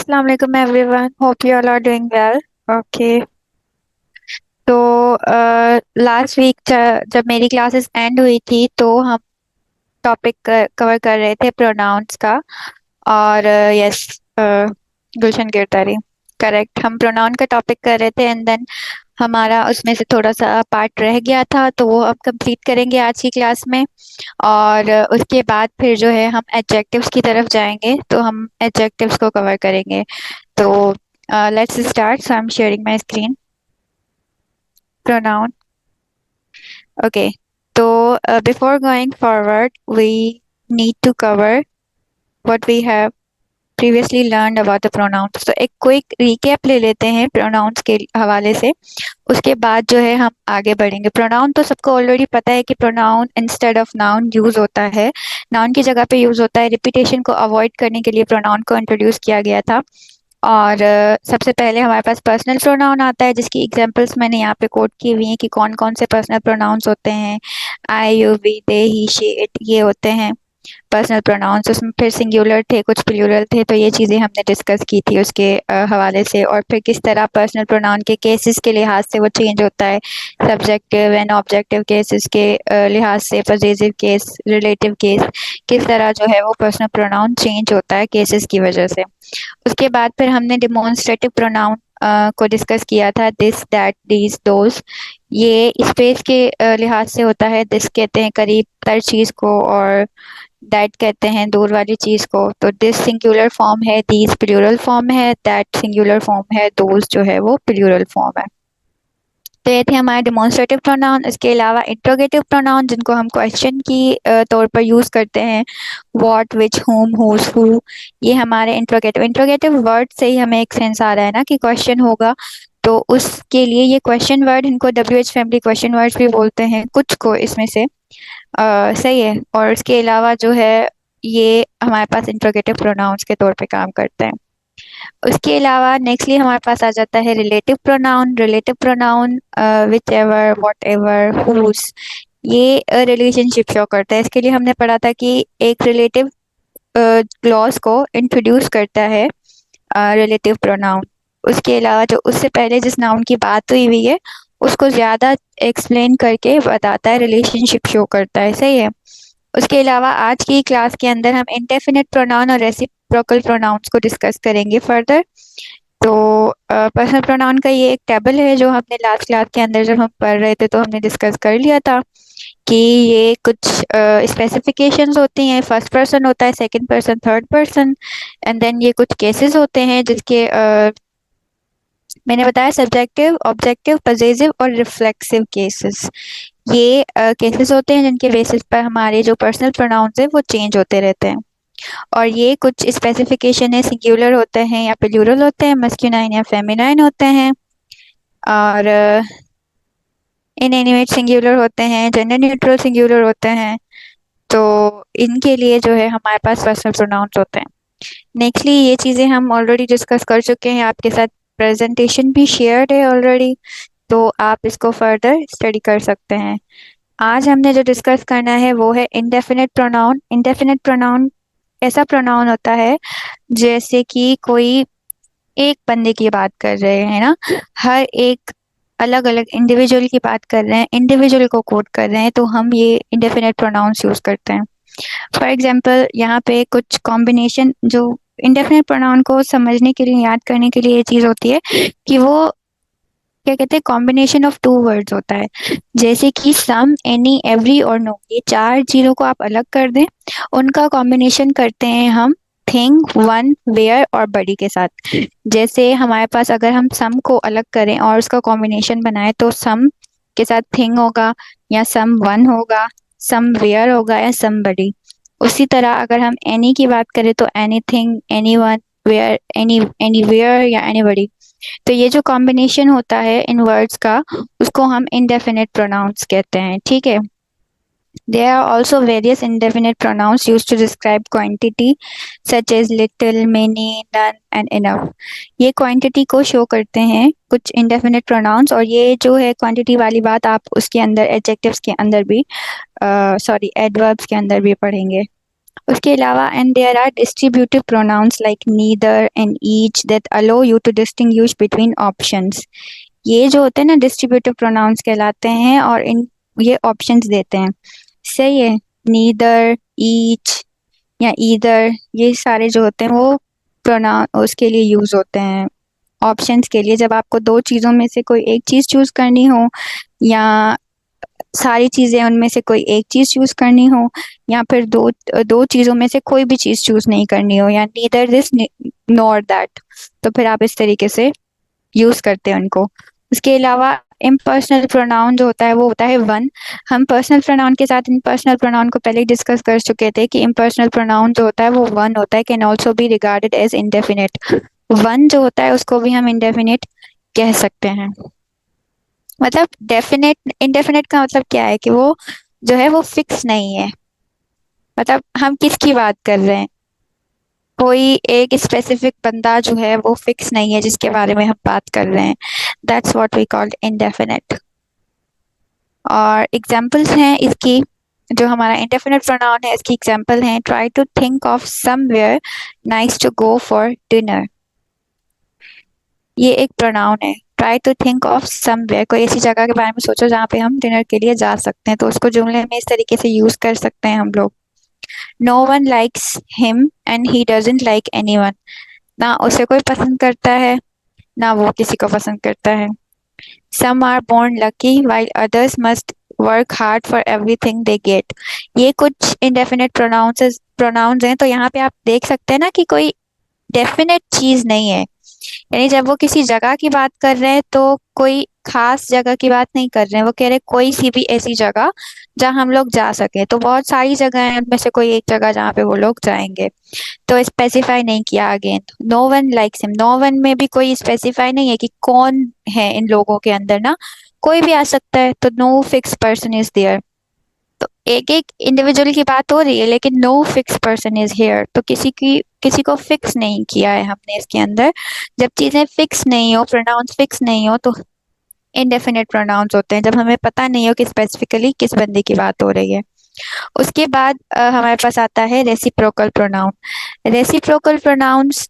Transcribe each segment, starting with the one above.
Assalamu alaikum everyone. Hope you all are doing well. Okay. तो last week जब मेरी classes and हुई थी तो हम टॉपिक कवर कर रहे थे प्रोनाउंस का। और यस, गुलशन गिरधारी, करेक्ट, हम प्रोनाउन का टॉपिक कर रहे थे एंड देन हमारा उसमें से थोड़ा सा पार्ट रह गया था तो वो अब कंप्लीट करेंगे आज की क्लास में। और उसके बाद फिर जो है हम एडजेक्टिव्स की तरफ जाएंगे तो हम एडजेक्टिव्स को कवर करेंगे। तो let's start. So I am sharing my screen. Pronoun. Okay. तो before going forward we need to cover what we have previously learned about the pronouns. तो एक क्विक रिकैप ले लेते हैं प्रोनाउंस के हवाले से। उसके बाद जो है हम आगे बढ़ेंगे। प्रोनाउन तो सबको ऑलरेडी पता है कि pronoun instead of noun use होता है, नाउन की जगह पे यूज होता है। रिपीटेशन को अवॉइड करने के लिए प्रोनाउन को इंट्रोड्यूस किया गया था। और सबसे पहले हमारे पास पर्सनल प्रोनाउन आता है जिसकी एग्जांपल्स मैंने यहाँ पे कोट की हुई हैं कि कौन कौन से पर्सनल प्रोनाउंस होते हैं। I, you, we, they, he, she, it, ये होते हैं पर्सनल प्रोनाउंस। उसमें फिर सिंगुलर थे, कुछ प्लूरल थे, तो ये चीज़ें हमने डिस्कस की थी उसके हवाले से। और फिर किस तरह पर्सनल प्रोनाउन के केसेस के लिहाज से वो चेंज होता है, सब्जेक्टिव एंड ऑब्जेक्टिव केसेस के लिहाज से, पजेसिव केस, रिलेटिव केस, किस तरह जो है वो पर्सनल प्रोनाउन चेंज होता है केसेस की वजह से। उसके बाद फिर हमने डिमॉन्स्ट्रेटिव प्रोनाउन को डिस्कस किया था, दिस, दैट, दीज, दोज। ये स्पेस के लिहाज से होता है। दिस कहते हैं करीब तर चीज को और दैट कहते हैं दूर वाली चीज को। तो दिस सिंगुलर फॉर्म है, दीज प्लूरल फॉर्म है, दैट सिंगुलर फॉर्म है, दोज जो है वो प्लूरल फॉर्म है। तो ये थे हमारे डिमॉन्स्ट्रेटिव प्रोनाउन। इसके अलावा इंट्रोगेटिव प्रोनाउन जिनको हम क्वेश्चन की तौर पर यूज करते हैं, व्हाट, विच, हुम, हुज, हु, ये हमारे इंट्रोगेटिव। इंट्रोगेटिव वर्ड से ही हमें एक सेंस आ रहा है ना कि क्वेश्चन होगा, तो उसके लिए ये क्वेश्चन वर्ड, इनको WH फैमिली क्वेश्चन वर्ड्स भी बोलते हैं कुछ को इसमें से। सही है। और इसके अलावा जो है ये हमारे पास इंट्रोगेटिव प्रोनाउंस के तौर पे काम करते हैं। उसके अलावा नेक्स्टली हमारे पास आ जाता है relative pronoun. Relative pronoun which ever, what ever, whose, ये रिलेशनशिप शो करता है। इसके लिए हमने पढ़ा था कि एक रिलेटिव क्लॉज को इंट्रोड्यूस करता है रिलेटिव प्रोनाउन। उसके अलावा जो उससे पहले जिस नाउन की बात हुई है उसको ज्यादा एक्सप्लेन करके बताता है, रिलेशनशिप शो करता है। सही है। उसके अलावा आज की क्लास के अंदर हम इंडेफिनिट प्रोनाउन और रेसिप्रोकल प्रोनाउंस को डिस्कस करेंगे फर्दर। तो पर्सनल प्रोनाउन का ये एक टेबल है जो हमने लास्ट क्लास के अंदर जब हम पढ़ रहे थे तो हमने डिस्कस कर लिया था कि ये कुछ स्पेसिफिकेशंस होती हैं। फर्स्ट पर्सन होता है, second person, third person, and then ये कुछ केसेस होते हैं जिसके मैंने बताया सब्जेक्टिव, ऑब्जेक्टिव, पजेसिव और रिफ्लेक्सिव केसेस। ये केसेस होते हैं जिनके बेसिस पर हमारे जो पर्सनल प्रोनाउंस है वो चेंज होते रहते हैं। और ये कुछ स्पेसिफिकेशन है, सिंगुलर होते हैं या प्लूरल होते हैं, मस्कुलाइन या फेमिनाइन होते हैं, और इनएनिमेट सिंगुलर होते हैं, जेंडर न्यूट्रल सिंगुलर होते हैं। तो इनके लिए जो है हमारे पास पर्सनल प्रोनाउंस होते हैं। नेक्स्टली ये चीज़ें हम ऑलरेडी डिस्कस कर चुके हैं, आपके साथ प्रेजेंटेशन भी शेयर्ड है ऑलरेडी, तो आप इसको फर्दर स्टडी कर सकते हैं। आज हमने जो डिस्कस करना है वो है इंडेफिनिट प्रोनाउन। इंडेफिनिट प्रोनाउन ऐसा प्रोनाउन होता है जैसे कि कोई एक बंदे की बात कर रहे हैं ना, हर एक अलग अलग इंडिविजुअल की बात कर रहे हैं, इंडिविजुअल को कोट कर रहे हैं, तो हम ये इंडेफिनिट प्रोनाउंस यूज करते हैं। फॉर एग्जाम्पल यहाँ पे कुछ कॉम्बिनेशन जो इंडेफिनिट प्रोनाउन को समझने के लिए, याद करने के लिए ये चीज होती है कि वो क्या कहते हैं, कॉम्बिनेशन ऑफ टू वर्ड्स होता है। जैसे कि सम, एनी, एवरी और नो, ये चार चीजों को आप अलग कर दें, उनका कॉम्बिनेशन करते हैं हम थिंग, वन, वेयर और बडी के साथ। जैसे हमारे पास अगर हम सम को अलग करें और उसका कॉम्बिनेशन बनाए तो सम के साथ थिंग होगा, या सम वन होगा, सम वेयर होगा, या सम बडी। उसी तरह अगर हम एनी की बात करें तो anything, any one, where, any where या एनीबडी। तो ये जो कॉम्बिनेशन होता है इन वर्ड्स का उसको हम इंडेफिनिट प्रोनाउंस कहते हैं। ठीक है। There are also various indefinite pronouns used to describe quantity such as little, many, none and enough. ये quantity को show करते हैं कुछ indefinite pronouns, और ये जो है quantity वाली बात आप उसके अंदर adjectives के अंदर भी, सॉरी, adverbs के अंदर भी पढ़ेंगे। उसके अलावा and there are distributive pronouns like neither and each that allow you to distinguish between options. ये जो होते हैं ना डिस्ट्रीब्यूटिव प्रोनाउंस कहलाते हैं और इन ये ऑप्शंस देते हैं। सही है। नीदर, ईच या ईदर, ये सारे जो होते हैं वो प्रोनाउन उसके लिए यूज होते हैं, ऑप्शंस के लिए, जब आपको दो चीजों में से कोई एक चीज चूज करनी हो, या सारी चीजें उनमें से कोई एक चीज चूज करनी हो, या फिर दो दो चीजों में से कोई भी चीज चूज नहीं करनी हो, या नीदर दिस नॉर दैट, तो फिर आप इस तरीके से यूज करते हैं उनको। उसके अलावा इम्पर्सनल प्रोनाउन जो होता है वो होता है वन। हम पर्सनल प्रोनाउन के साथ इम्पर्सनल प्रोनाउन को पहले ही डिस्कस कर चुके थे कि इम्पर्सनल प्रोनाउन जो होता है वो वन होता है, can also be regarded as indefinite. One जो होता है उसको भी हम इंडेफिनिट कह सकते हैं। मतलब डेफिनेट इंडेफिनिट का मतलब क्या है कि वो जो है वो फिक्स नहीं है। मतलब हम किसकी बात कर रहे हैं, कोई एक स्पेसिफिक बंदा जो है वो फिक्स नहीं है जिसके बारे में हम बात कर रहे हैं। That's what we called indefinite. और एग्जांपल्स हैं इसकी, जो हमारा इंडेफिनिट प्रोनाउन है इसकी एग्जांपल हैं, try to think of somewhere nice to go for dinner. ये एक प्रोनाउन है। Try to think of somewhere, कोई ऐसी जगह के बारे में सोचो जहाँ पे हम डिनर के लिए जा सकते हैं, तो उसको जुमले में इस तरीके से यूज कर सकते हैं हम लोग। No one likes him and he doesn't like anyone. ना उसे कोई पसंद करता है ना वो किसी को पसंद करता है। Some are born lucky while others must work hard for everything they get. ये कुछ इंडेफिनिट प्रोनाउंस हैं, तो यहाँ पे आप देख सकते हैं ना कि कोई डेफिनेट चीज नहीं है। यानी जब वो किसी जगह की बात कर रहे हैं तो कोई खास जगह की बात नहीं कर रहे हैं, वो कह रहे हैं कोई सी भी ऐसी जगह जहाँ हम लोग जा सके, तो बहुत सारी जगह हैं उनमें से कोई एक जगह जहाँ पे वो लोग जाएंगे, तो स्पेसिफाई नहीं किया। Again no one likes him, no one में भी कोई स्पेसिफाई नहीं है कि कौन है इन लोगों के अंदर ना, कोई भी आ सकता है, तो no fix person is there. तो एक एक इंडिविजुअल की बात हो रही है लेकिन no fix person is here, तो किसी को फिक्स नहीं किया है हमने इसके अंदर। जब चीजें फिक्स नहीं हो, प्रोनाउंस फिक्स नहीं हो, तो इनडेफिनेट प्रोनाउंस होते हैं, जब हमें पता नहीं हो कि स्पेसिफिकली किस बंदे की बात हो रही है। उसके बाद हमारे पास आता है reciprocal pronoun. Reciprocal pronouns,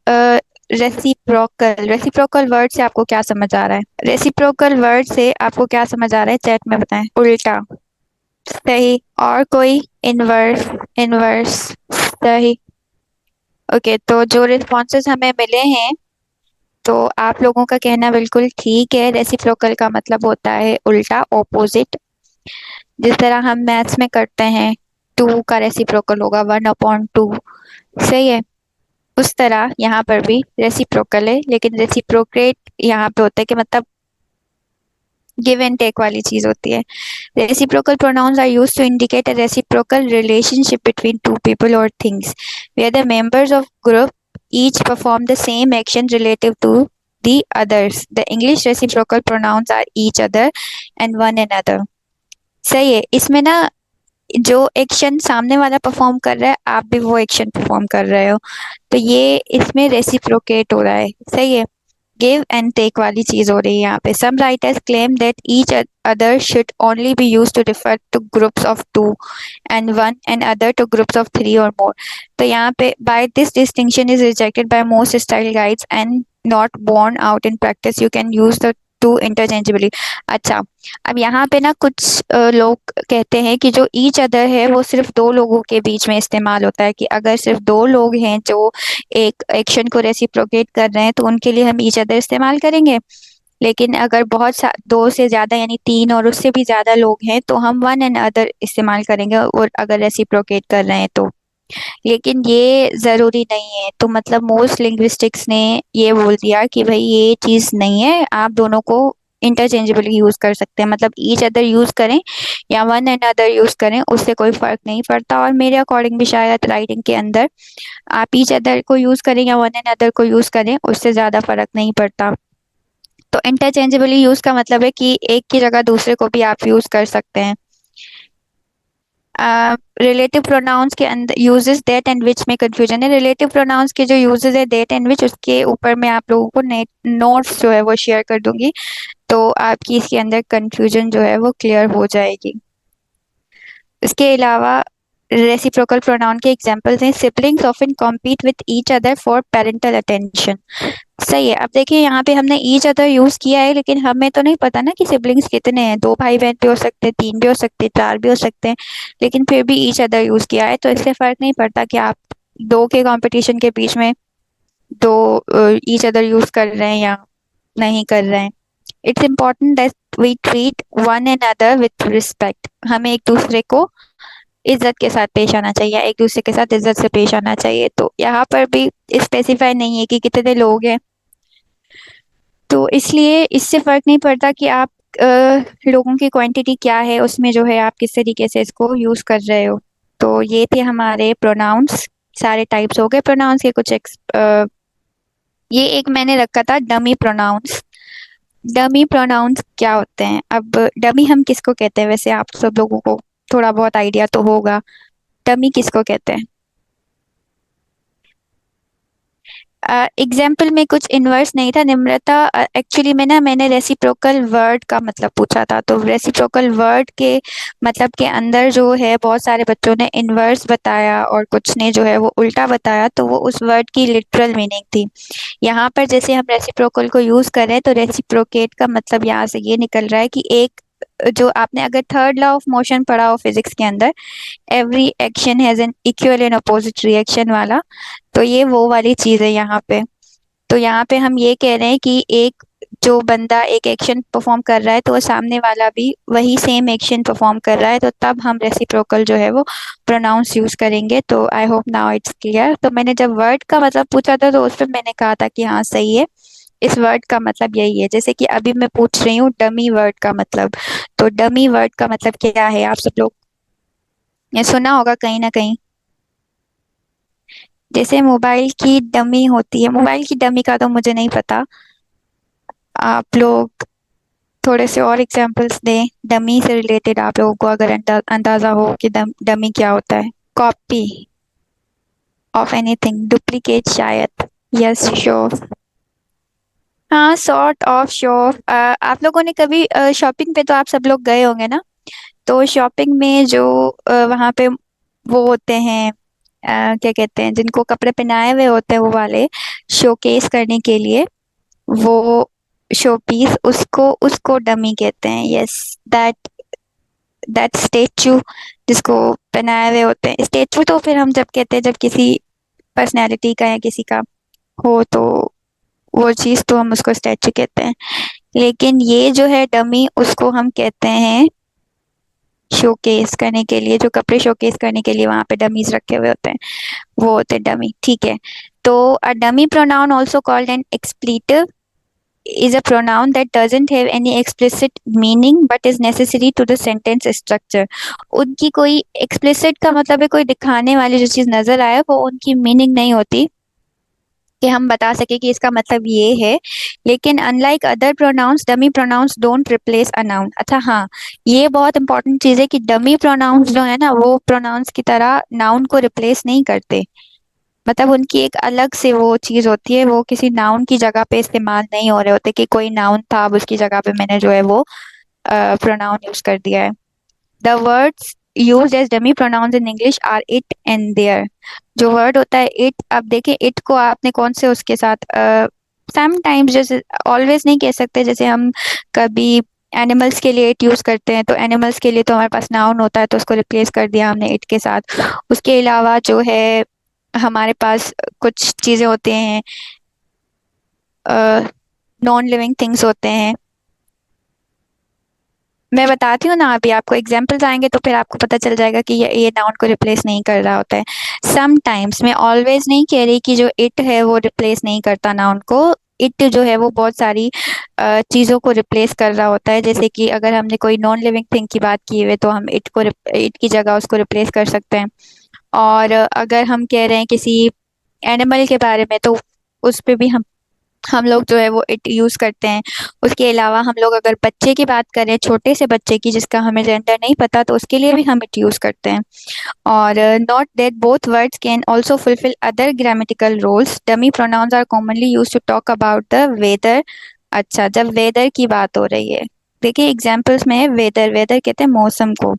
reciprocal reciprocal word से आपको क्या समझ आ रहा है? रेसिप्रोकल वर्ड से आपको क्या समझ आ रहा है, चैट में बताएं। उल्टा, सही। और कोई? इनवर्स, इनवर्स, सही। ओके, तो जो रिस्पॉन्सेज हमें मिले हैं, तो आप लोगों का कहना बिल्कुल ठीक है। रेसिप्रोकल का मतलब होता है उल्टा, ऑपोजिट। जिस तरह हम मैथ्स में करते हैं, टू का रेसिप्रोकल होगा 1/2। सही है। उस तरह यहाँ पर भी रेसिप्रोकल है, लेकिन रेसिप्रोकेट यहाँ पे होता है कि मतलब गिव एंड टेक वाली चीज होती है। Reciprocal pronouns are used to indicate a reciprocal relationship between two people or things, where the members of group each perform the same action relative to the others. The English reciprocal pronouns are each other and one another. सही है। इसमें ना जो action सामने वाला perform कर रहा है, आप भी वो एक्शन परफॉर्म कर रहे हो, तो ये इसमें रेसिप्रोकेट हो रहा है। सही है। गिव एंड टेक वाली चीज हो रही है यहाँ पे। Some writers claim that each other should only be used to refer to groups of two and one and other to groups of three or more. तो यहाँ पे by this distinction is rejected by most style guides and not borne out in practice. You can use the two interchangeably. अच्छा, अब यहाँ पे ना कुछ लोग कहते हैं कि जो ईच अदर है वो सिर्फ दो लोगों के बीच में इस्तेमाल होता है, कि अगर सिर्फ दो लोग हैं जो एक एक्शन को रेसिप्रोकेट कर रहे हैं तो उनके लिए हम ईच अदर इस्तेमाल करेंगे। लेकिन अगर दो से ज्यादा यानी तीन और उससे भी ज्यादा लोग हैं तो हम वन एंड अदर इस्तेमाल करेंगे, और अगर रेसिप्रोकेट कर रहे हैं तो। लेकिन ये जरूरी नहीं है, तो मतलब मोस्ट लिंग्विस्टिक्स ने ये बोल दिया कि भाई ये चीज नहीं है, आप दोनों को इंटरचेंजेबली यूज कर सकते हैं, मतलब ईच अदर यूज करें या वन एंड अदर यूज करें, उससे कोई फर्क नहीं पड़ता। और मेरे अकॉर्डिंग भी शायद राइटिंग के अंदर आप ईच अदर को यूज करें या वन एंड अदर को यूज करें, उससे ज्यादा फर्क नहीं पड़ता। तो इंटरचेंजेबली यूज का मतलब है कि एक की जगह दूसरे को भी आप यूज कर सकते हैं। रिलेटिव प्रोनाउंस के अंदर यूजेस दैट एंड विच में कंफ्यूजन है। रिलेटिव प्रोनाउंस के जो यूजेस है दैट एंड विच, उसके ऊपर मैं आप लोगों को नोट्स जो है वो शेयर कर दूंगी, तो आपकी इसके अंदर कंफ्यूजन जो है वो क्लियर हो जाएगी। इसके अलावा रेसिप्रोकल प्रोनाउन के एग्जांपल्स हैं, siblings often compete with each other for parental attention. सही है। अब देखिए यहाँ पे हमने ईच अदर यूज किया है, लेकिन हमें तो नहीं पता ना कि सिबलिंग्स कितने हैं, 2 भाई बहन भी हो सकते हैं, 3 भी हो सकते हैं, 4 भी हो सकते हैं, लेकिन फिर भी ईच अदर यूज किया है, तो इससे फर्क नहीं पड़ता कि आप दो के कंपटीशन के बीच में दो ईच अदर यूज कर रहे हैं या नहीं कर रहे हैं। It's important that we treat one and other with respect. हमें एक दूसरे को इज्जत के साथ पेश आना चाहिए, एक दूसरे के साथ इज्जत से पेश आना चाहिए। तो यहाँ पर भी स्पेसिफाई नहीं है कि कितने लोग हैं, तो इसलिए इससे फर्क नहीं पड़ता कि आप लोगों की क्वांटिटी क्या है, उसमें जो है आप किस तरीके से इसको यूज कर रहे हो। तो ये थे हमारे प्रोनाउंस, सारे टाइप्स हो गए प्रोनाउंस के। ये एक मैंने रखा था डमी प्रोनाउंस। डमी प्रोनाउंस क्या होते हैं? अब डमी हम किसको कहते हैं? वैसे आप सब लोगों को थोड़ा बहुत आइडिया तो होगा, डमी किसको कहते हैं? एग्जाम्पल में कुछ इन्वर्स नहीं था निम्रता। एक्चुअली मैंने रेसिप्रोकल वर्ड का मतलब पूछा था, तो रेसिप्रोकल वर्ड के मतलब के अंदर जो है बहुत सारे बच्चों ने इन्वर्स बताया और कुछ ने जो है वो उल्टा बताया, तो वो उस वर्ड की लिटरल मीनिंग थी। यहाँ पर जैसे हम रेसिप्रोकल को यूज कर रहे हैं, तो रेसिप्रोकेट का मतलब यहाँ से ये निकल रहा है कि एक, जो आपने अगर थर्ड लॉ ऑफ मोशन पढ़ा हो फिजिक्स के अंदर, every action has an equal and opposite reaction वाला, तो ये वो वाली चीज है यहाँ पे। तो यहाँ पे हम ये कह रहे हैं कि एक, जो बंदा एक एक्शन परफॉर्म कर रहा है तो वो सामने वाला भी वही सेम एक्शन परफॉर्म कर रहा है, तो तब हम रेसिप्रोकल जो है वो प्रोनाउंस यूज करेंगे। तो I hope now it's clear. तो मैंने जब वर्ड का मतलब पूछा था तो उस पर मैंने कहा था कि हाँ सही है, इस वर्ड का मतलब यही है। जैसे कि अभी मैं पूछ रही हूँ डमी वर्ड का मतलब, तो डमी वर्ड का मतलब क्या है? आप सब लोग ने सुना होगा कहीं ना कहीं। जैसे मोबाइल की डमी होती है, मोबाइल की डमी का तो मुझे नहीं पता, आप लोग थोड़े से और एग्जांपल्स दें डमी से रिलेटेड, आप लोगों को अगर अंदाजा हो कि डमी क्या होता है। कॉपी ऑफ एनीथिंग, डुप्लीकेट शायद। Yes, sure. हाँ, सॉर्ट ऑफ शॉप। आप लोगों ने कभी शॉपिंग पे तो आप सब लोग गए होंगे ना, तो शॉपिंग में जो वहाँ पे वो होते हैं, क्या कहते हैं, जिनको कपड़े पहनाए हुए होते हैं वो वाले, शोकेस करने के लिए, वो शो पीस, उसको उसको डमी कहते हैं। यस, दैट दैट स्टेचू जिसको पहनाए हुए होते हैं। स्टेचू तो फिर हम जब कहते हैं जब किसी पर्सनैलिटी का या किसी का हो, तो वो चीज तो हम उसको स्टैचू कहते हैं। लेकिन ये जो है डमी, उसको हम कहते हैं शोकेस करने के लिए, जो कपड़े शोकेस करने के लिए वहां पे डमीज रखे हुए होते हैं, वो होते हैं डमी। ठीक है। तो a dummy pronoun also called an expletive is a pronoun that doesn't have any explicit meaning but is necessary to the sentence structure। उनकी कोई explicit का मतलब है कोई दिखाने वाली जो चीज नजर आए, वो उनकी मीनिंग नहीं होती कि हम बता सके कि इसका मतलब ये है। लेकिन unlike other pronouns, dummy pronouns don't replace a noun. अच्छा हाँ, ये बहुत इंपॉर्टेंट चीज है कि डमी प्रोनाउंस जो है ना, वो प्रोनाउंस की तरह नाउन को रिप्लेस नहीं करते। मतलब उनकी एक अलग से वो चीज होती है, वो किसी नाउन की जगह पे इस्तेमाल नहीं हो रहे होते कि कोई नाउन था अब उसकी जगह पे मैंने जो है वो प्रोनाउन यूज कर दिया है। The words used as dummy pronouns in English are it and there. जो वर्ड होता है इट, अब देखिए इट को आपने कौन से उसके साथ, समटाइम्स, जैसे ऑलवेज नहीं कह सकते, जैसे हम कभी एनिमल्स के लिए इट यूज करते हैं, तो एनिमल्स के लिए तो हमारे पास नाउन होता है तो उसको रिप्लेस कर दिया हमने इट के साथ। उसके अलावा जो है हमारे पास कुछ चीजें होती हैं, नॉन लिविंग थिंग्स होते हैं। मैं बताती हूँ ना, अभी आपको एग्जांपल्स आएंगे तो फिर आपको पता चल जाएगा कि ये नाउन को रिप्लेस नहीं कर रहा होता है। समटाइम्स, मैं ऑलवेज नहीं कह रही कि जो इट है वो रिप्लेस नहीं करता नाउन को। इट जो है वो बहुत सारी चीजों को रिप्लेस कर रहा होता है। जैसे कि अगर हमने कोई नॉन लिविंग थिंग की बात की है तो हम इट की जगह उसको रिप्लेस कर सकते हैं। और अगर हम कह रहे हैं किसी एनिमल के बारे में, तो उस पे भी हम लोग जो है वो इट यूज करते हैं। उसके अलावा हम लोग अगर बच्चे की बात करें, छोटे से बच्चे की जिसका हमें जेंडर नहीं पता, तो उसके लिए भी हम इट यूज करते हैं। और note that both words can also fulfil other grammatical roles. Dummy pronouns are commonly used to talk about the weather. अच्छा, जब वेदर की बात हो रही है देखिए एग्जाम्पल्स में है वेदर, वेदर कहते हैं मौसम को।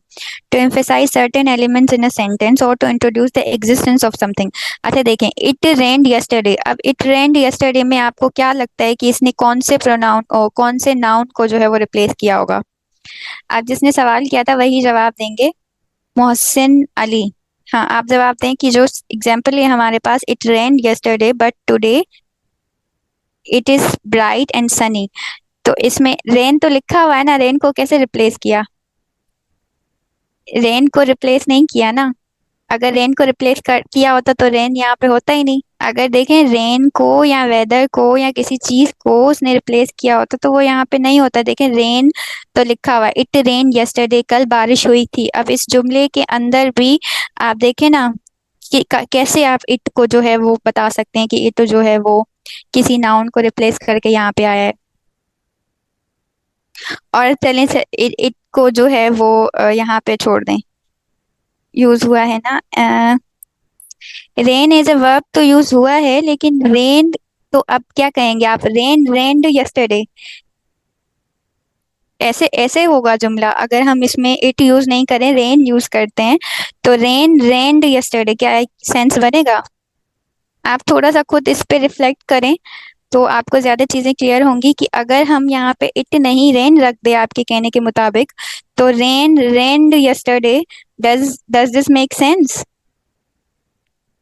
To emphasize certain elements in a sentence और to introduce the existence of something. अच्छा देखें, इट रेन्ड यस्टरडे। अब इट रेन्ड यस्टरडे में आपको क्या लगता है कि इसने कौन से प्रोनाउन और कौन से नाउन को जो है वो रिप्लेस किया होगा? आप जिसने सवाल किया था वही जवाब देंगे, मोहसिन अली। हाँ, आप जवाब दें कि जो एग्जाम्पल है हमारे पास, it rained yesterday but today it is bright and sunny. तो इसमें रेन तो लिखा हुआ है ना, रेन को कैसे रिप्लेस किया? रेन को रिप्लेस नहीं किया ना। अगर रेन को रिप्लेस कर किया होता तो रेन यहाँ पे होता ही नहीं। अगर देखें रेन को या वेदर को या किसी चीज को उसने रिप्लेस किया होता तो वो यहाँ पे नहीं होता। देखें रेन तो लिखा हुआ है, इट रेन यस्टरडे, कल बारिश हुई थी। अब इस जुमले के अंदर भी आप देखें ना कि कैसे आप इट को जो है वो बता सकते हैं कि इट जो है वो किसी नाउन को रिप्लेस करके यहाँ पे आया है। और चलें इट को जो है वो यहाँ पे छोड़ दें, यूज हुआ है ना। रेन एज अ वर्ब तो यूज हुआ है, लेकिन रेन तो अब क्या कहेंगे आप? रेन रेन्ड यस्टरडे, ऐसे ऐसे होगा जुमला। अगर हम इसमें इट यूज नहीं करें, रेन यूज करते हैं, तो रेन रेन्ड यस्टरडे, क्या सेंस बनेगा? आप थोड़ा सा खुद इस पे रिफ्लेक्ट करें तो आपको ज्यादा चीजें क्लियर होंगी कि अगर हम यहाँ पे इट नहीं रेन रख दे आपके कहने के मुताबिक, तो rain rained yesterday, does does this make sense?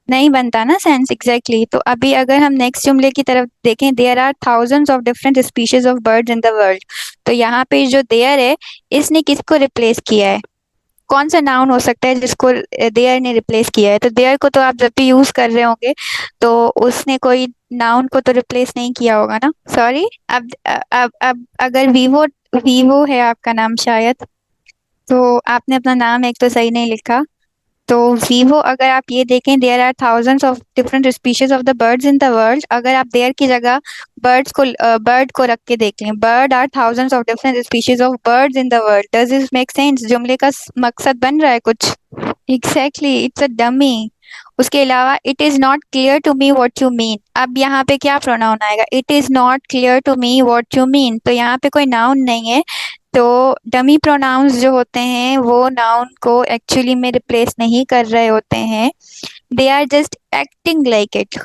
नहीं बनता ना सेंस, एग्जैक्टली। तो अभी अगर हम नेक्स्ट जुमले की तरफ देखें, there are thousands of different species of birds in the world. तो यहाँ पे जो देयर है, इसने किसको रिप्लेस किया है? कौन सा नाउन हो सकता है जिसको देयर ने रिप्लेस किया है? तो देयर को तो आप जब भी यूज कर रहे होंगे तो उसने कोई नाउन को तो रिप्लेस नहीं किया होगा ना। सॉरी, अब अगर वीवो, वीवो है आपका नाम शायद, तो आपने अपना नाम एक तो सही नहीं लिखा। तो वीवो, अगर आप ये देखें, there are thousands of different species of the birds in the world, अगर आप देयर की जगह बर्ड्स को बर्ड को रख के देख लें, bird are thousands of different species of birds in the world, does this make sense? जुमले का मकसद बन रहा है कुछ? Exactly, it's a dummy. उसके अलावा it is not clear to me what you mean. अब यहाँ पे क्या प्रोनाउन आएगा? It is not clear to me what you mean, तो यहाँ पे कोई नाउन नहीं है। तो डमी प्रोनाउंस जो होते हैं वो नाउन को एक्चुअली में रिप्लेस नहीं कर रहे होते हैं, they are just acting like it.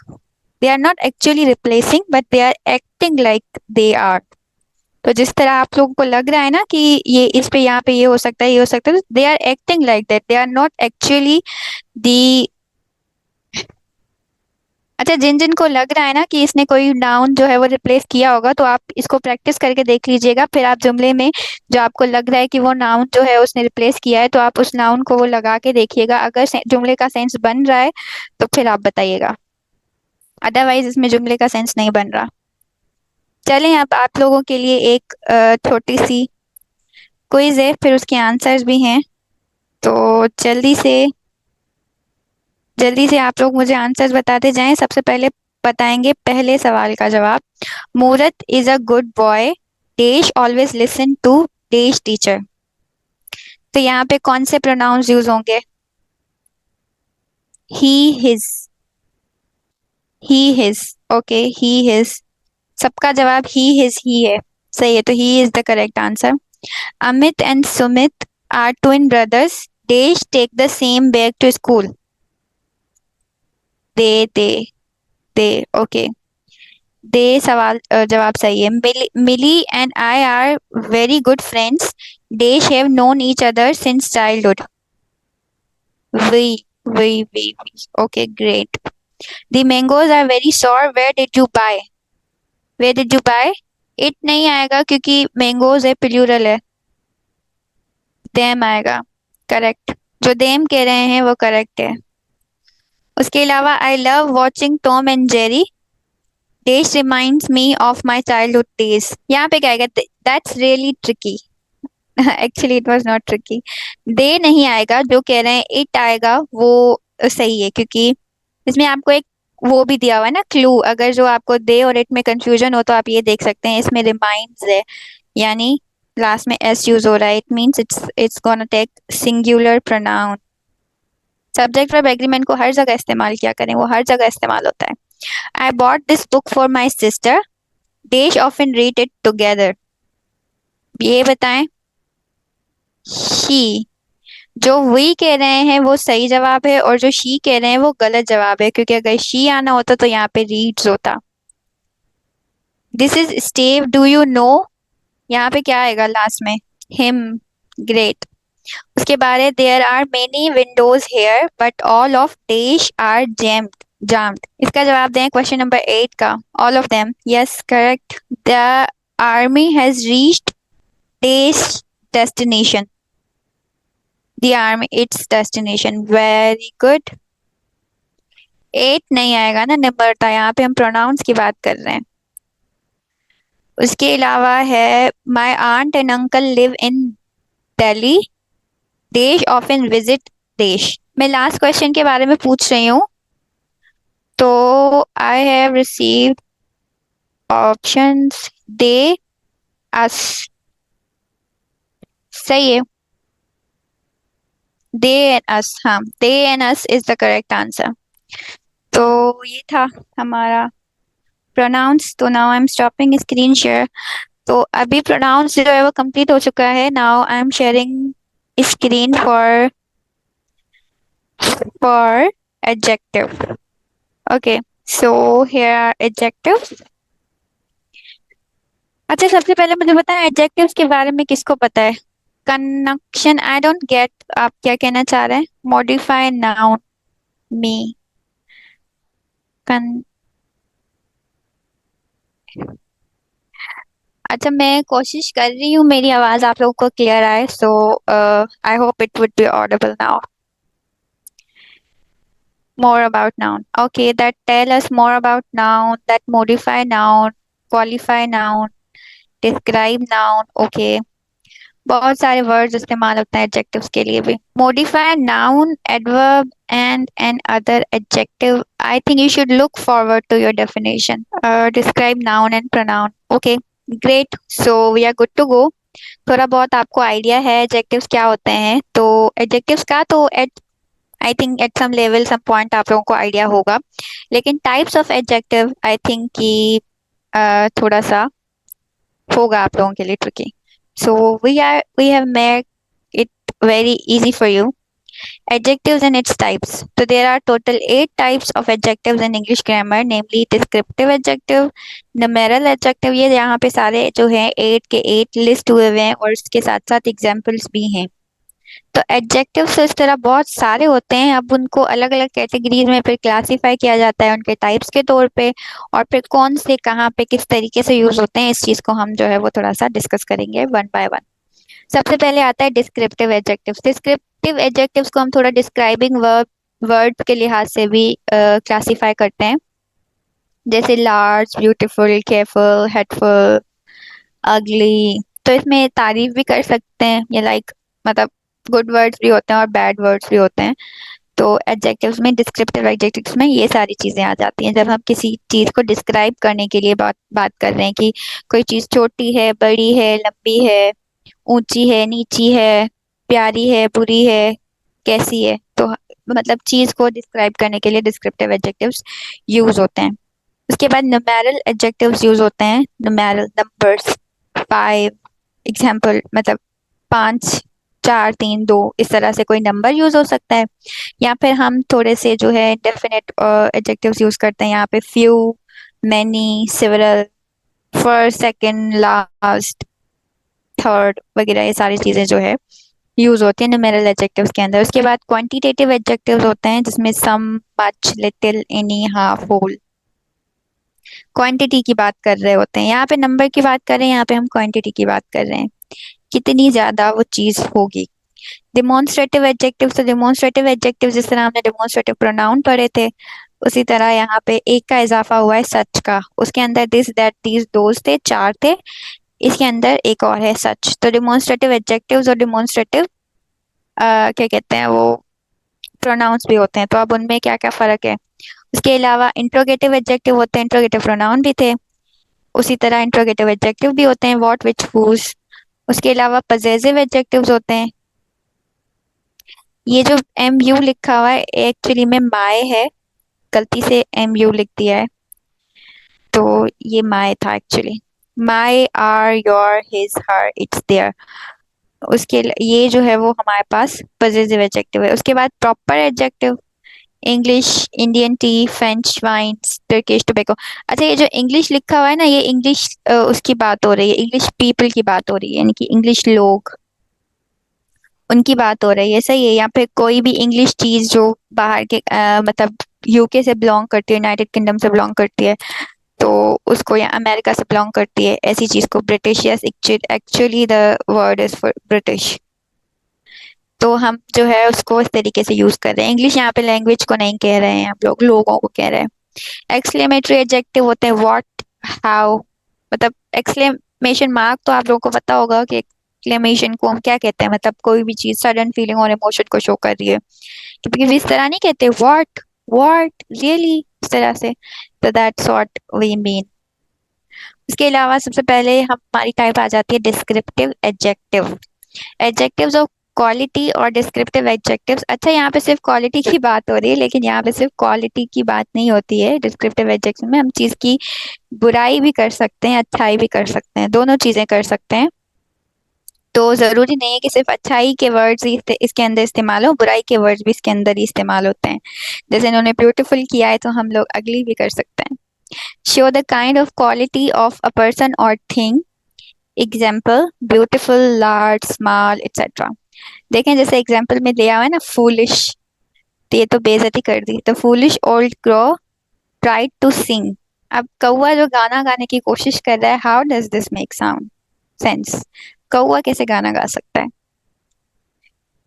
They are not actually replacing but they are acting like they are. तो जिस तरह आप लोगों को लग रहा है ना कि ये इस पे यहाँ पे ये हो सकता है, ये हो सकता है, they are acting like that, they are not actually the. अच्छा, जिन जिन को लग रहा है ना कि इसने कोई नाउन जो है वो रिप्लेस किया होगा, तो आप इसको प्रैक्टिस करके देख लीजिएगा। फिर आप जुमले में जो आपको लग रहा है कि वो नाउन जो है उसने रिप्लेस किया है, तो आप उस नाउन को वो लगा के देखिएगा। अगर जुमले का सेंस बन रहा है तो फिर आप बताइएगा, अदरवाइज इसमें जुमले का सेंस नहीं बन रहा। चलें, अब आप लोगों के लिए एक छोटी सी क्विज है, फिर उसके आंसर्स भी हैं। तो जल्दी से आप लोग मुझे आंसर्स बताते जाएं। सबसे पहले बताएंगे पहले सवाल का जवाब। Murat is a good boy, dash always listen to dash teacher. तो यहाँ पे कौन से प्रोनाउंस यूज होंगे? He his, he his, okay, he his. सबका जवाब ही हिज ही है, सही है। तो he is the correct answer. Amit and Sumit are twin brothers, dash take the same bag to school. They they, okay, they सवाल जवाब सही है। Mili and I are very good friends, they have known each other since childhood. We we, okay, great. The mangoes are very sour, where did you buy? Where did you buy? It नहीं आएगा क्योंकि mangoes है, plural है, them आएगा। Correct, जो them कह रहे हैं वो करेक्ट है। उसके अलावा I love watching Tom and Jerry, days reminds me of my childhood days. यहाँ पे क्या आएगा? That's really tricky. Actually it was not tricky. They नहीं आएगा, जो कह रहे हैं इट आएगा वो सही है, क्योंकि इसमें आपको एक वो भी दिया हुआ है ना क्लू। अगर जो आपको दे और इट में कंफ्यूजन हो तो आप ये देख सकते हैं, इसमें रिमाइंड्स है, यानी लास्ट में एस यूज हो रहा है। It means it's gonna take singular pronoun. Subject verb agreement को हर जगह इस्तेमाल किया करें, वो हर जगह इस्तेमाल होता है। I bought this book for my sister. They often read it together. ये बताएं। शी। जो वी कह रहे हैं वो सही जवाब है और जो शी कह रहे हैं वो गलत जवाब है, क्योंकि अगर शी आना होता तो यहाँ पे रीड्स होता। This is Steve, do you know. यहाँ पे क्या आएगा लास्ट में? हिम। ग्रेट। उसके बाद है there are many windows here but all of dash are jammed jammed. इसका जवाब दें क्वेश्चन नंबर 8 का। All of them, yes correct. The army has reached dash destination. The army its destination, very good. 8 नहीं आएगा ना number था, यहाँ पे हम प्रोनाउंस की बात कर रहे हैं। उसके अलावा है my aunt and uncle live in Delhi, देश ऑफन विजिट देश। मैं लास्ट क्वेश्चन के बारे में पूछ रही हूँ। तो I have received options they us. सही है। दे एंड अस, हाँ they and us is the correct answer. तो ये था हमारा प्रोनाउंस। तो now I am stopping screen share. तो अभी प्रोनाउंस जो है वो कंप्लीट हो चुका है। Now I am sharing screen for adjective. Okay, so here are adjectives. अच्छा, सबसे पहले मुझे बताएं एडजेक्टिव्स के बारे में किसको पता है? कनेक्शन, आई डोंट गेट, आप क्या कहना चाह रहे हैं? मॉडिफाई नाउन, मी। कन अच्छा, मैं कोशिश कर रही हूँ मेरी आवाज आप लोगों को क्लियर आए, so I hope it would be audible now. More about noun. Okay, that tell us more about noun, that modify noun, qualify noun, describe noun. Okay, बहुत सारे वर्ड्स इस्तेमाल होते हैं एडजेक्टिव्स के लिए भी। Modify noun, adverb and an other adjective. I think you should look forward to your definition. Describe noun and pronoun. Okay, great, so we are good to go. थोड़ा बहुत आपको आइडिया है एडजेक्टिव्स क्या होते हैं। तो एडजेक्टिव्स का तो at I think at some level some point आप लोगों को आइडिया होगा, लेकिन types of adjective I think कि थोड़ा सा होगा आप लोगों के लिए tricky. So we have made it very easy for you. Adjectives and its types. So there are total 8 types of adjectives in English grammar, namely descriptive adjective, numeral adjective। ये यहाँ पे सारे जो हैं 8 के 8 लिस्ट हुए हुए हैं और इसके साथ साथ एग्जाम्पल्स भी हैं। तो एडजेक्टिव्स इस तरह बहुत सारे होते हैं, अब उनको अलग अलग कैटेगरीज में फिर क्लासिफाई किया जाता है उनके टाइप्स के तौर पे, और फिर कौन से कहाँ पे किस तरीके से यूज होते हैं इस चीज को हम जो है वो थोड़ा सा डिस्कस करेंगे वन बाय वन। सबसे पहले आता है डिस्क्रिप्टिव एडजेक्टिव्स। डिस्क्रिप्टिव एडजेक्टिव्स को हम थोड़ा डिस्क्राइबिंग वर्ड के लिहाज से भी क्लासिफाई करते हैं, जैसे लार्ज, ब्यूटीफुल, केयरफुल, हेडफुल, अगली। तो इसमें तारीफ भी कर सकते हैं, ये लाइक मतलब गुड वर्ड्स भी होते हैं और बैड वर्ड्स भी होते हैं। तो एडजेक्टिव्स में, डिस्क्रिप्टिव एडजेक्टिव्स में ये सारी चीजें आ जाती हैं जब हम किसी चीज को डिस्क्राइब करने के लिए बात बात कर रहे हैं कि कोई चीज छोटी है, बड़ी है, लंबी है, ऊंची है, नीची है, प्यारी है, बुरी है, कैसी है। तो मतलब चीज को डिस्क्राइब करने के लिए डिस्क्रिप्टिव एडजेक्टिव्स यूज होते हैं। उसके बाद न्यूमेरल एडजेक्टिव्स यूज होते हैं। न्यूमेरल, नंबर्स, 5 एग्जाम्पल, मतलब 5, 4, 3, 2, इस तरह से कोई नंबर यूज हो सकता है। या फिर हम थोड़े से जो है डेफिनेट एडजेक्टिव्स यूज करते हैं यहाँ पे, few, many, several, first, second, last, third वगैरह, ये सारी चीजें जो है यूज होती है न्यूमेरल एडजेक्टिव्स के अंदर। उसके बाद क्वांटिटेटिव एडजेक्टिव्स होते हैं जिसमें some, much, little, any, half, whole, quantity की बात कर रहे होते हैं। यहाँ पे नंबर की बात कर रहे हैं, यहाँ पे हम क्वांटिटी की बात कर रहे हैं, कितनी ज्यादा वो चीज होगी। डिमॉन्स्ट्रेटिव एडजेक्टिव, तो डिमॉन्स्ट्रेटिव एडजेक्टिव जिस तरह हमने डिमॉन्स्ट्रेटिव प्रोनाउन पढ़े थे उसी तरह यहाँ पे एक का इजाफा हुआ है सच का। उसके अंदर दिस, दैट, दीज, दोज थे, 4 थे, इसके अंदर एक और है सच। तो डिमॉन्स्ट्रेटिव एडजेक्टिव्स और डिमॉन्स्ट्रेटिव क्या कहते हैं वो प्रोनाउंस भी होते हैं। तो अब उनमें क्या क्या फर्क है? उसके अलावा इंट्रोगेटिव एडजेक्टिव होते हैं, इंट्रोगेटिव प्रोनाउन भी थे, उसी तरह इंट्रोगेटिव एडजेक्टिव भी होते हैं, व्हाट, विच, हुज। उसके अलावा पजेसिव एडजेक्टिव्स होते हैं। ये जो एम यू लिखा हुआ है एक्चुअली में माय है, गलती से एम यू लिख दिया है, तो ये माय था actually. My, our, your, his, her, its their. ये जो है वो हमारे पास पॉजिटिव एडजेक्टिव है। उसके बाद proper adjective, English, Indian tea, French wines, Turkish tobacco. अच्छा, ये जो इंग्लिश लिखा हुआ है ना, ये इंग्लिश उसकी बात हो रही है, इंग्लिश पीपल की बात हो रही है, यानी कि इंग्लिश लोग, उनकी बात हो रही है। सही है। यहाँ पे कोई भी इंग्लिश चीज जो बाहर के मतलब यूके से बिलोंग करती है, यूनाइटेड किंगडम से बिलोंग करती है, तो उसको, या अमेरिका से बिलोंग करती है, ऐसी चीज को British, yes, actually the word is for British. तो हम जो है उसको इस तरीके से यूज कर रहे हैं। इंग्लिश यहाँ पे लैंग्वेज को नहीं कह रहे हैं हम लोग, लोगों को कह रहे हैं। एक्सक्लेमेटरी एडजेक्टिव होते हैं व्हाट, हाउ, मतलब एक्सक्लेमेशन मार्क तो आप लोगों को पता होगा कि एक्सक्लेमेशन को हम क्या कहते हैं, मतलब कोई भी चीज सडन फीलिंग और इमोशन को शो कर रही है। क्योंकि इस तरह नहीं कहते व्हाट, व्हाट रियली, इस तरह से। तो दैट्स व्हाट वी मीन। इसके अलावा सबसे पहले हमारी टाइप आ जाती है descriptive adjective. Adjectives of quality और डिस्क्रिप्टिव एडजेक्टिव्स। अच्छा, यहाँ पे सिर्फ क्वालिटी की बात हो रही है, लेकिन यहाँ पे सिर्फ क्वालिटी की बात नहीं होती है। डिस्क्रिप्टिव एडजेक्टिव में हम चीज की बुराई भी कर सकते हैं, अच्छाई भी कर सकते हैं, दोनों चीजें कर सकते हैं। तो जरूरी नहीं है कि सिर्फ अच्छाई के वर्ड्स ही इसके अंदर इस्तेमाल हो, बुराई के वर्ड्स भी इसके अंदर ही इस्तेमाल होते हैं। जैसे इन्होंने ब्यूटीफुल किया है, तो हम लोग अगली भी कर सकते हैं। Show the kind of quality of a person और thing. Example, beautiful, large, small, etcetera. देखें, जैसे एग्जाम्पल में दिया हुआ है ना फूलिश, तो ये तो बेइज्जती कर दी। तो foolish old crow tried to sing. अब कौवा जो गाना गाने की कोशिश कर रहा है, how does this make sound sense? कौवा कैसे गाना गा सकता है?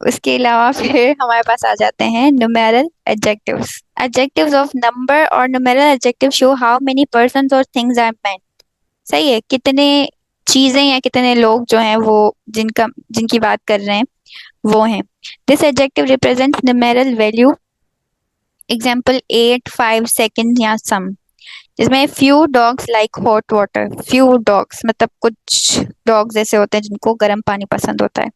उसके अलावा फिर हमारे पास आ जाते हैं numeral adjectives. Adjectives of number और numeral adjective show how many persons और थिंग्स आर मेंट। सही है, कितने चीजें या कितने लोग जो हैं वो, जिनकी बात कर रहे हैं वो हैं। This adjective represents numeral value. Example 8, 5 second या सम। जिसमें few dogs like hot water. Few dogs मतलब कुछ डॉग्स ऐसे होते हैं जिनको गर्म पानी पसंद होता है।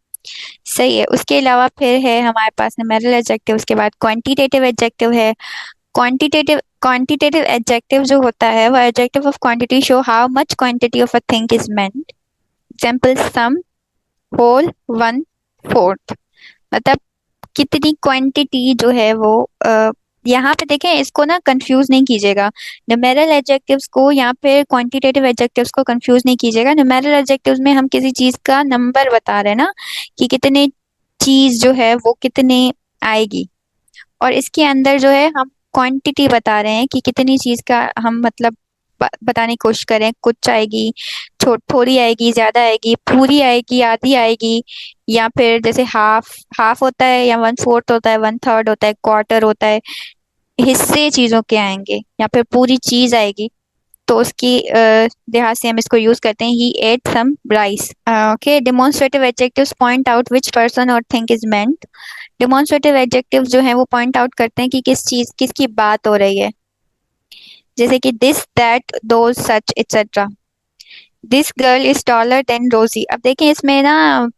सही है। उसके अलावा फिर है हमारे पास न्यूमेरल एडजेक्टिव। उसके बाद क्वांटिटेटिव एडजेक्टिव है। क्वांटिटेटिव एडजेक्टिव जो होता है वो adjective of quantity show how much quantity of a thing is meant. Example some, whole, one, fourth. मतलब कितनी क्वांटिटी जो है वो यहाँ पे देखें, इसको ना कंफ्यूज नहीं कीजिएगा। न्यूमेरल एडजेक्टिव्स को यहाँ पे क्वांटिटेटिव एडजेक्टिव्स को कंफ्यूज नहीं कीजिएगा। न्यूमेरल एडजेक्टिव्स में हम किसी चीज का नंबर बता रहे हैं ना, कि कितने चीज जो है वो कितने आएगी, और इसके अंदर जो है हम क्वांटिटी बता रहे हैं कि कितनी चीज का हम मतलब बताने की कोशिश करें। कुछ आएगी, थोड़ी आएगी, ज्यादा आएगी, पूरी आएगी, आधी आएगी, या फिर जैसे हाफ, हाफ होता है, या वन फोर्थ होता है, वन थर्ड होता है, क्वार्टर होता है, हिस्से चीजों के आएंगे, या फिर पूरी चीज आएगी। तो उसकी लिहाज से हम इसको यूज करते हैं he ate some rice. Okay, demonstrative adjectives point out which person और thing is meant. Demonstrative adjective जो है वो पॉइंट आउट करते हैं कि किस चीज, किसकी बात हो रही है। जैसे कि this, that, those, such, etcetera. This girl is taller than रोजी। अब देखें इसमें ना,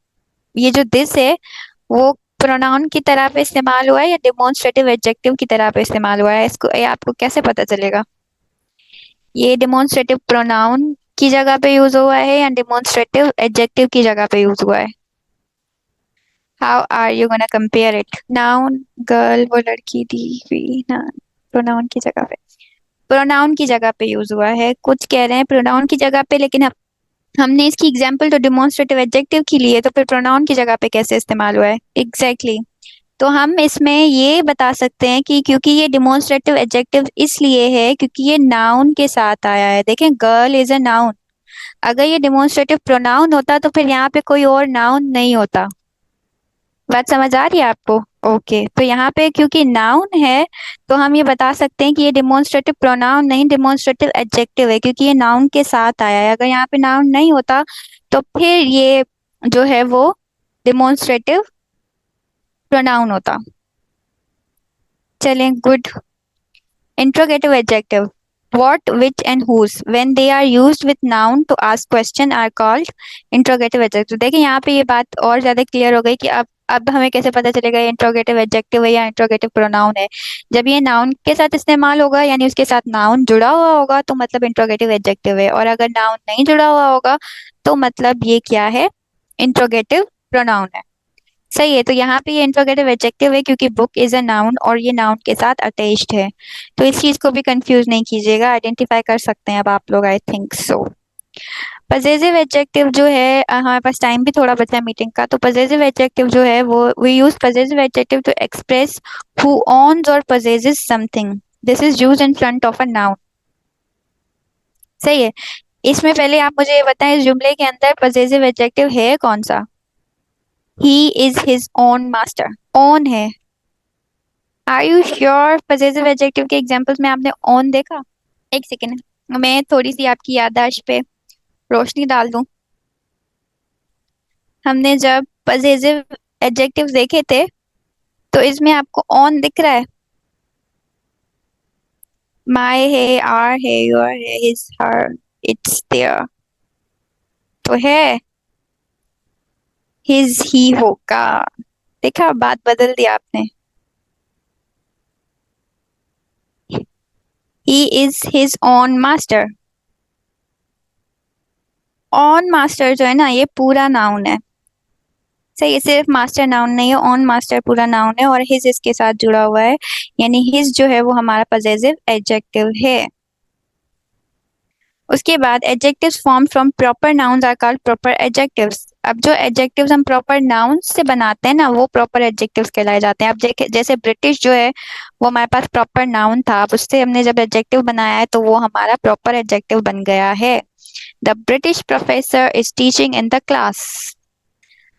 ये जो दिस है वो प्रोनाउन की तरह पे इस्तेमाल हुआ है या डेमोन्स्ट्रेटिव एडजेक्टिव की तरह पे इस्तेमाल हुआ है, इसको ये आपको कैसे पता चलेगा? ये डेमोन्स्ट्रेटिव प्रोनाउन की जगह पे यूज हुआ है या डेमोन्स्ट्रेटिव एडजेक्टिव की जगह पे यूज हुआ है? How are you gonna compare it? Noun, girl, वो लड़की दी हुई ना, प्रोनाउन की जगह पे, प्रोनाउन की जगह पे यूज हुआ है। कुछ कह रहे हैं प्रोनाउन की जगह पे, लेकिन हमने इसकी एग्जाम्पल तो डेमोन्स्ट्रेटिव एडजेक्टिव की ली है, तो फिर प्रोनाउन की जगह पे कैसे इस्तेमाल हुआ है? Exactly exactly. तो हम इसमें ये बता सकते हैं कि क्योंकि ये डेमोन्स्ट्रेटिव एडजेक्टिव इसलिए है क्योंकि ये नाउन के साथ आया है। देखें, गर्ल इज अ नाउन। अगर ये डेमोन्स्ट्रेटिव प्रोनाउन होता तो फिर यहाँ पे कोई और नाउन नहीं होता। बात समझ आ रही है आपको? ओके, तो यहाँ पे क्योंकि नाउन है तो हम ये बता सकते हैं कि ये डेमोन्स्ट्रेटिव प्रोनाउन नहीं, डेमोन्स्ट्रेटिव एडजेक्टिव है, क्योंकि ये नाउन के साथ आया है। अगर यहाँ पे नाउन नहीं होता तो फिर ये जो है वो डेमोन्स्ट्रेटिव प्रोनाउन होता। चलें, good. Interrogative adjective, what, which and whose when they are used with noun to ask question are called interrogative adjective। देखिए यहाँ पे ये बात और ज्यादा क्लियर हो गई कि अब अब हमें कैसे पता चलेगा ये इंट्रोगेटिव एडजेक्टिव है या इंट्रोगेटिव प्रोनाउन है? जब ये नाउन के साथ इस्तेमाल होगा, यानी उसके साथ नाउन जुड़ा हुआ होगा, तो मतलब इंट्रोगेटिव एडजेक्टिव है। और अगर नाउन नहीं जुड़ा हुआ होगा तो मतलब ये क्या है? इंट्रोगेटिव प्रोनाउन है। सही है। तो यहाँ पे ये इंट्रोगेटिव एडजेक्टिव है क्योंकि बुक इज अ नाउन और ये नाउन के साथ अटैच्ड है। तो इस चीज को भी कंफ्यूज नहीं कीजिएगा, आइडेंटिफाई कर सकते हैं अब आप लोग, I think so. Possessive adjective जो है, हमारे पास टाइम भी थोड़ा बचा है मीटिंग का, तो पजेसिव एडजेक्टिव जो है वो we use possessive adjective to express who owns और possesses something. This is used in front of a noun. सही है। इसमें पहले आप मुझे ये बताएं, इस जुमले के अंदर पजेसिव एडजेक्टिव है कौन सा? He is his own master. Own है। Are you sure? Possessive adjective के एग्जांपल्स में आपने ओन देखा? एक सेकेंड, मैं थोड़ी सी आपकी याददाश्त पे रोशनी डाल दूं। हमने जब पजेसिव एडजेक्टिव देखे थे तो इसमें आपको ऑन दिख रहा है? माय है, आर है, योर है, हिज, हर, इट्स देयर, तो है। हिज ही होगा। देखा, बात बदल दी आपने। ही is his own master. On master जो है ना, ये पूरा नाउन है। सही है, सिर्फ मास्टर नाउन नहीं है, ऑन मास्टर पूरा नाउन है और हिज इसके साथ जुड़ा हुआ है, यानी हिज जो है वो हमारा पजेसिव एडजेक्टिव है। उसके बाद adjectives form from proper nouns are called proper adjectives. अब जो एडजेक्टिव्स हम प्रॉपर नाउन्स से बनाते हैं ना, वो प्रॉपर एडजेक्टिव्स कहलाए जाते हैं। अब जैसे ब्रिटिश जो है वो हमारे पास प्रॉपर नाउन था, अब उससे हमने जब एडजेक्टिव बनाया है तो वो हमारा प्रॉपर एडजेक्टिव बन गया है। The British professor is teaching in the class.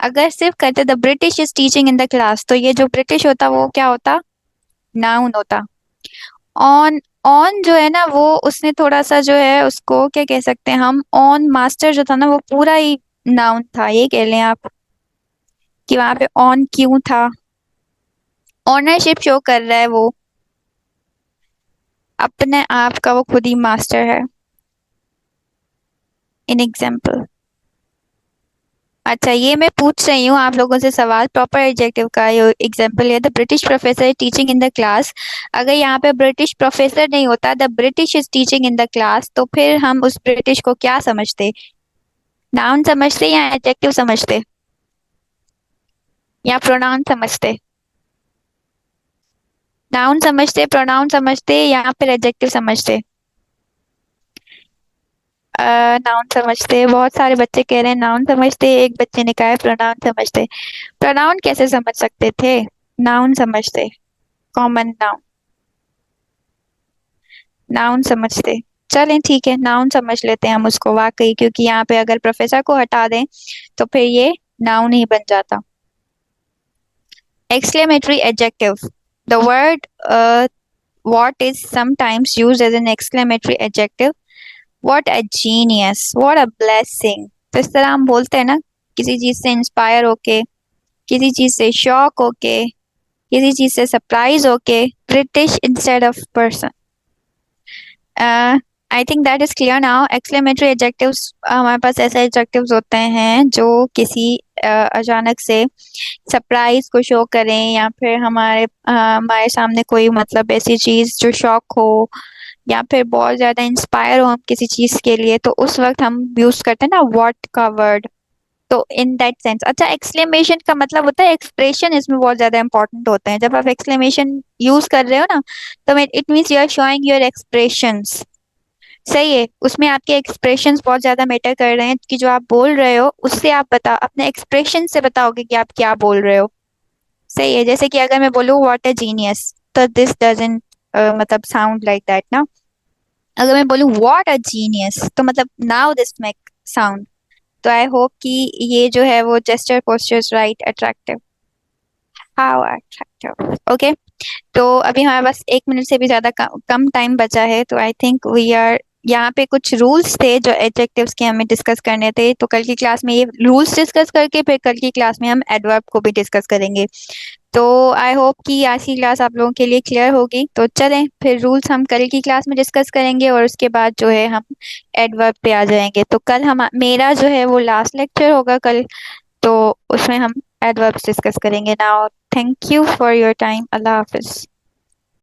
अगर सिर्फ कहते the British is teaching in the class, तो ये जो ब्रिटिश होता वो क्या होता? नाउन होता। ऑन, ऑन जो है ना वो उसने थोड़ा सा जो है उसको क्या कह सकते हैं हम, ऑन मास्टर जो था ना वो पूरा ही नाउन था, ये कह लें आप कि वहां पे ऑन क्यों था? ऑनरशिप शो कर रहा है वो, अपने आप का वो खुद ही मास्टर है। In example. अच्छा, ये मैं पूछ रही हूँ आप लोगों से सवाल, प्रॉपर एडजेक्टिव का एग्जाम्पल है the British professor is teaching in the class. अगर यहाँ पे ब्रिटिश प्रोफेसर नहीं होता, the British is teaching in the class, तो फिर हम उस ब्रिटिश को क्या समझते? नाउन समझते या एडजेक्टिव समझते या प्रोनाउन समझते? नाउन समझते, प्रोनाउन समझते या फिर एडजेक्टिव समझते? नाउन समझते। बहुत सारे बच्चे कह रहे हैं नाउन समझते, एक बच्चे ने कहा है प्रोनाउन समझते। प्रोनाउन कैसे समझ सकते थे? नाउन समझते, कॉमन नाउन। नाउन समझते। चलें ठीक है, नाउन समझ लेते हैं हम उसको वाकई, क्योंकि यहाँ पे अगर प्रोफेसर को हटा दें तो फिर ये नाउन ही बन जाता। Exclamatory adjective. The word what is sometimes used as an exclamatory adjective. What a genius. What a blessing. तो इस तरह हम बोलते हैं ना, किसी चीज से इंस्पायर होके, किसी चीज से शॉक होके, किसी चीज से सरप्राइज होके। British instead of person. I think that is clear now. Exclamatory adjectives, हमारे पास ऐसे एडजेक्टिव्स होते हैं जो किसी अचानक से सरप्राइज को शो करें, या फिर हमारे सामने कोई मतलब ऐसी चीज जो शॉक हो, या फिर बहुत ज्यादा इंस्पायर हो हम किसी चीज के लिए, तो उस वक्त हम यूज करते हैं ना व्हाट का वर्ड। तो इन दैट सेंस। अच्छा, एक्सक्लेमेशन का मतलब होता है एक्सप्रेशन, इसमें बहुत ज्यादा इंपॉर्टेंट होते हैं। जब आप एक्सक्लेमेशन यूज कर रहे हो ना, तो it means you are showing your expressions. सही है, उसमें आपके एक्सप्रेशंस बहुत ज्यादा मैटर कर रहे हैं, कि जो आप बोल रहे हो उससे आप बता अपने एक्सप्रेशन से बताओगे कि आप क्या बोल रहे हो। सही है, जैसे कि अगर मैं बोलूँ व्हाट अ जीनियस, तो दिस डजंट मतलब साउंड लाइक दैट ना। अगर मैं बोलूँ व्हाट अ जीनियस, तो मतलब नाउ दिस मेक साउंड। तो आई होप कि ये जो है वो gesture postures right attractive. How attractive. Okay. तो अभी हमारे पास 1 मिनट से भी ज्यादा कम टाइम बचा है, तो आई थिंक वी आर, यहाँ पे कुछ रूल्स थे जो एडजेक्टिव्स के हमें डिस्कस करने थे, तो कल की क्लास में ये रूल्स डिस्कस करके फिर कल की क्लास में हम एडवर्ब को भी डिस्कस करेंगे। तो आई होप कि आज की क्लास आप लोगों के लिए क्लियर होगी। तो चलें फिर, रूल्स हम कल की क्लास में डिस्कस करेंगे और उसके बाद जो है हम एडवर्ब पे आ जाएंगे। तो कल हम, मेरा जो है वो लास्ट लेक्चर होगा कल, तो उसमें हम एडवर्ब्स डिस्कस करेंगे now. Thank you for your time. Allah Hafiz.